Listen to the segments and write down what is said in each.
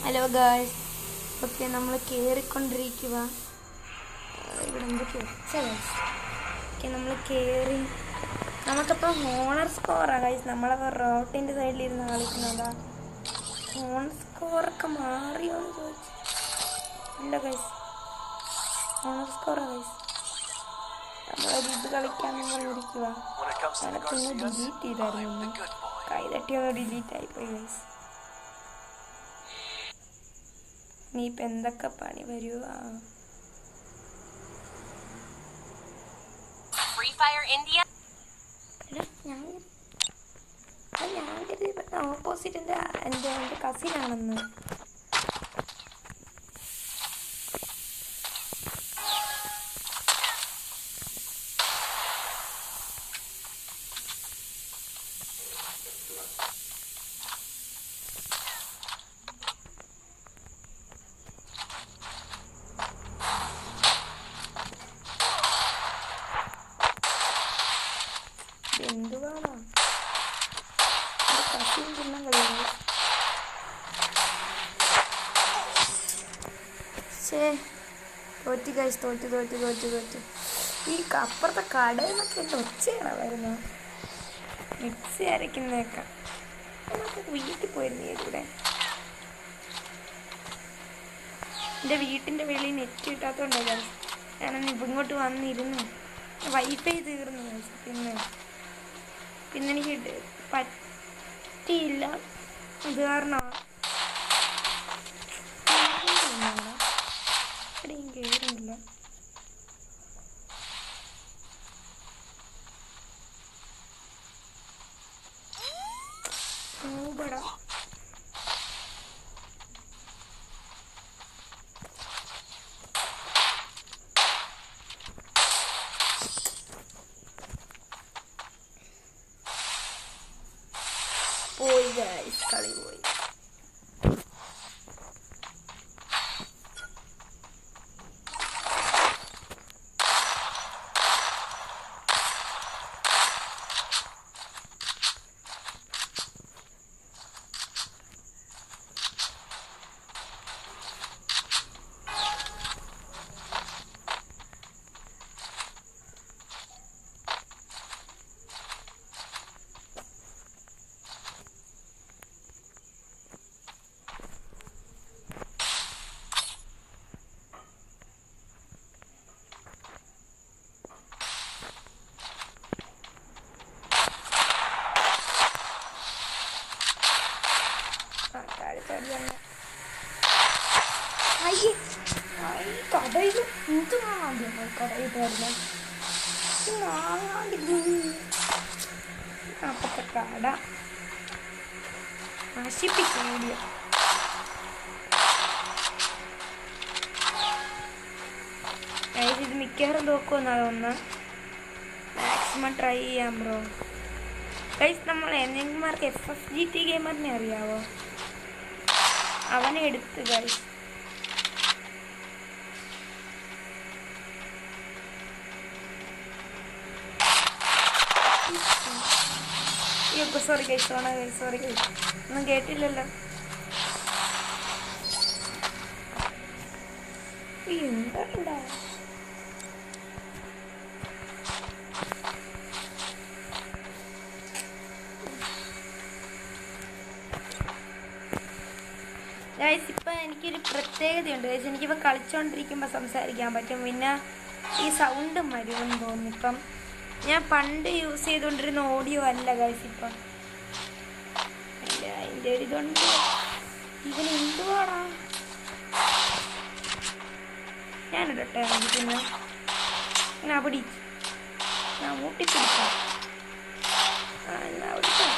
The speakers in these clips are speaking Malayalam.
Hello guys. ഓക്കെ, നമ്മൾ കയറിക്കൊണ്ടിരിക്കുക. ഇവിടെ എന്തൊക്കെ ഓക്കെ, നമ്മൾ കയറി. നമുക്കപ്പോൾ ഹോണർ സ്കോറാണ് ഗൈസ്. നമ്മളപ്പോൾ റോട്ടിൻ്റെ സൈഡിലിരുന്ന് കളിക്കുന്നതാ. ഹോണർ സ്കോറൊക്കെ മാറിയോ എന്ന് ചോദിച്ചു. ഇല്ല ഗൈസ്, ഹോണർ സ്കോറാണ് ഗൈസ്. നമ്മളൊരു ഇത് കളിക്കാൻ പറഞ്ഞിരിക്കുക. ഞാനൊക്കെ ഒന്ന് ഡിലീറ്റ് ചെയ്തായിരുന്നു. കൈ തട്ടിയൊന്ന് ഡിലീറ്റ് ആയിപ്പോയി ഗൈസ്. നീ ഇപ്പം എന്തൊക്കെ പണി വരുക. ഞാൻ ഓപ്പോസിറ്റ് എൻ്റെ കസിനാണെന്ന്. എന്തുവാണോ കസിൻ തിന്നാൻ കഴിയുന്നു. തോറ്റ് കഴിച്ച് തോറ്റ്. ഈ അപ്പുറത്തെ കടയിൽ നിന്നൊക്കെ എൻ്റെ ഒച്ചയാണ് വരുന്നത്. മിക്സി അരയ്ക്കുന്നതൊക്കെ. നമുക്ക് വീട്ടിൽ പോയിരുന്നു ഇവിടെ. എൻ്റെ വീട്ടിൻ്റെ വെളിയിൽ നെറ്റ് കിട്ടാത്തതുകൊണ്ടല്ല ഞാനന്ന് ഇങ്ങോട്ട് വന്നിരുന്നു. വൈഫൈ തീർന്നു. പിന്നെ എനിക്ക് പറ്റിയില്ല. അത് കാരണം എവിടെയും കയറുന്നില്ല. ൂപടാ പോയി ഗൈസ്, കളി പോയി. കടയിൽ എന്തുവാണ് കടയിൽ വരുന്നത്? അപ്പത്തെ കട നശിപ്പിക്കൂടിയ. ഇത് മിക്കവാറും തോക്കുമെന്നാണ് തോന്നുന്നത്. മാക്സിമം ട്രൈ ചെയ്യാം ബ്രോ. ഗൈസ്, നമ്മൾ എന്തെങ്കിലുമാർക്ക് FFGT ഗെയിമറിനെ അറിയാവോ? അവനെ എടുത്ത് ഗൈസ്. സോറി ഗൈസ്, ഒന്നും കേട്ടില്ലല്ലോ. എന്താ ഗൈസ്, ഇപ്പം എനിക്കൊരു പ്രത്യേകതയുണ്ട് ഗൈസ്. എനിക്കിപ്പോൾ കളിച്ചുകൊണ്ടിരിക്കുമ്പോൾ സംസാരിക്കാൻ പറ്റും. പിന്നെ ഈ സൗണ്ടും വരുമെന്ന് തോന്നുന്നു. ഇപ്പം ഞാൻ പണ്ട് യൂസ് ചെയ്തുകൊണ്ടിരുന്ന ഓഡിയോ അല്ല ഗൈസ് ഇപ്പം. അതിൻ്റെ ഒരു ഇതുണ്ട്. ഇതിനെന്തുവാടാ ഞാനിടട്ടെ. പിന്നെ ഞാൻ പിടിച്ചു, ഞാൻ മുട്ടിപ്പിടിക്കാം. എന്നാ പിടിക്കാം.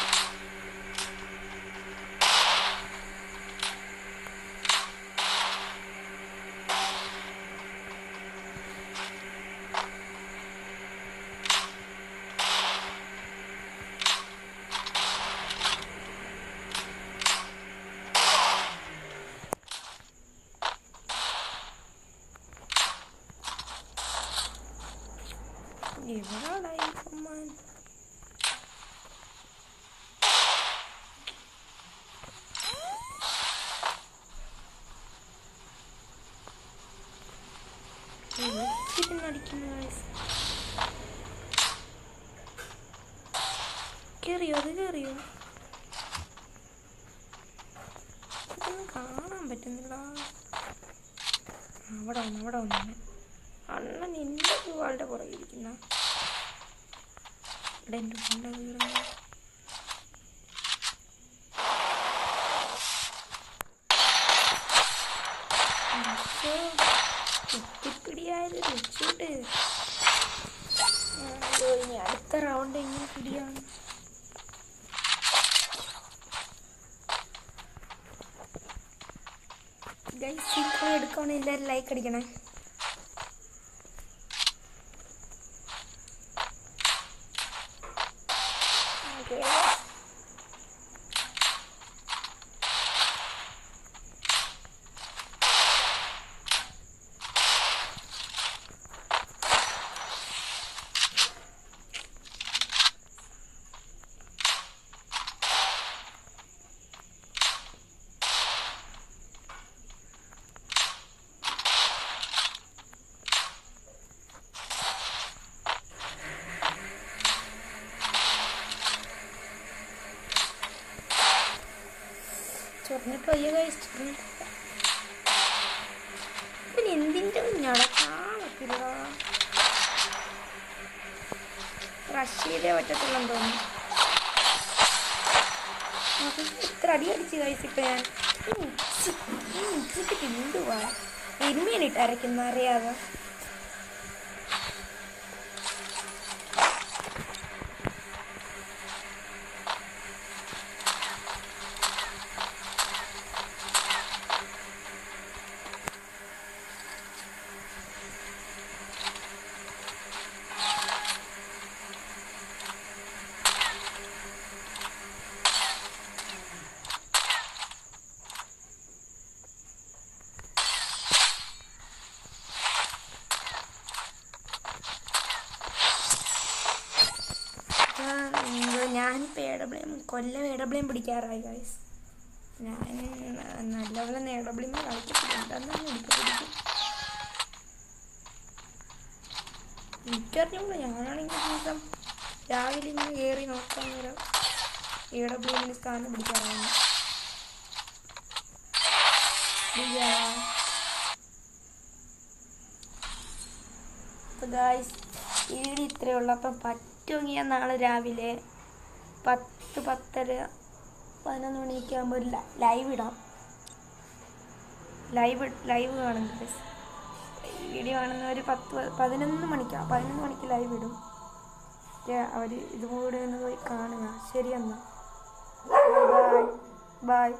എവിടാടായി അമ്മാൻ? ഇരിക്കുന്നു. കേറിയോ? അത് കേറിയോ? ഇതൊന്നും കാണാൻ പറ്റുന്നില്ല. അവിടെ വന്നു അണ്ണൻ എൻ്റെ പൂവാളുടെ പുറകിരിക്കുന്ന ഇവിടെ എൻ്റെ പൂണ്ട കീറുന്നു. കുത്തിപ്പിടിയായത് രക്ഷോട്ട്. ഇനി അടുത്ത റൗണ്ട് എങ്ങനെ പിടിയാണ്? ഗൈസ് ഇപ്പോൾ എടുക്കുകയാണെങ്കിൽ എല്ലാവരും ലൈക്ക് അടിക്കണേ. ചൊറിഞ്ഞിട്ട് വയ്യ കഴിച്ചിട്ട് പിന്നെ എന്തിൻ്റെ കുഞ്ഞാടെ കാണത്തില്ല. റഷ് ചെയ്തേ പറ്റത്തുള്ളെന്ന് തോന്നുന്നു. ഇത്ര അടി അടിച്ച് കഴിച്ചിട്ട് ഞാൻ ഉച്ചയ്ക്ക് തിണ്ടുവാ എരുമേനിട്ട് അരയ്ക്കുന്ന അറിയാതെ. ഞാനിപ്പോൾ കൊല്ലം എടബ്ലേം പിടിക്കാറായി ഗൈസ്. ഞാൻ നല്ലപോലെ എടബ്ലേം കളിക്കത്തില്ല. എന്താണെന്ന് പിടിക്കും. എനിക്കറിഞ്ഞോളൂ. ഞാനാണെങ്കിൽ ദിവസം രാവിലെ ഇങ്ങനെ കയറി നോക്കാൻ നേരം എടബ്ലേമിന് സ്ഥാനം പിടിക്കാറായി. അപ്പോൾ ഗൈസ് ഈ വീഡിയോ ഇത്രയേ ഉള്ളൂ. അപ്പം പറ്റുമെങ്കിൽ ഞാൻ നാളെ രാവിലെ 10, 10:30, 11 മണിയൊക്കെ ആകുമ്പോൾ ഒരു ലൈവ് ഇടാം. ലൈവ് കാണുന്നത് വീഡിയോ കാണുന്നവർ 11 മണിക്ക് ലൈവ് ഇടും. അവർ ഇതുകൂടെ ഒന്ന് പോയി കാണുക. ശരി എന്നാൽ ബൈ.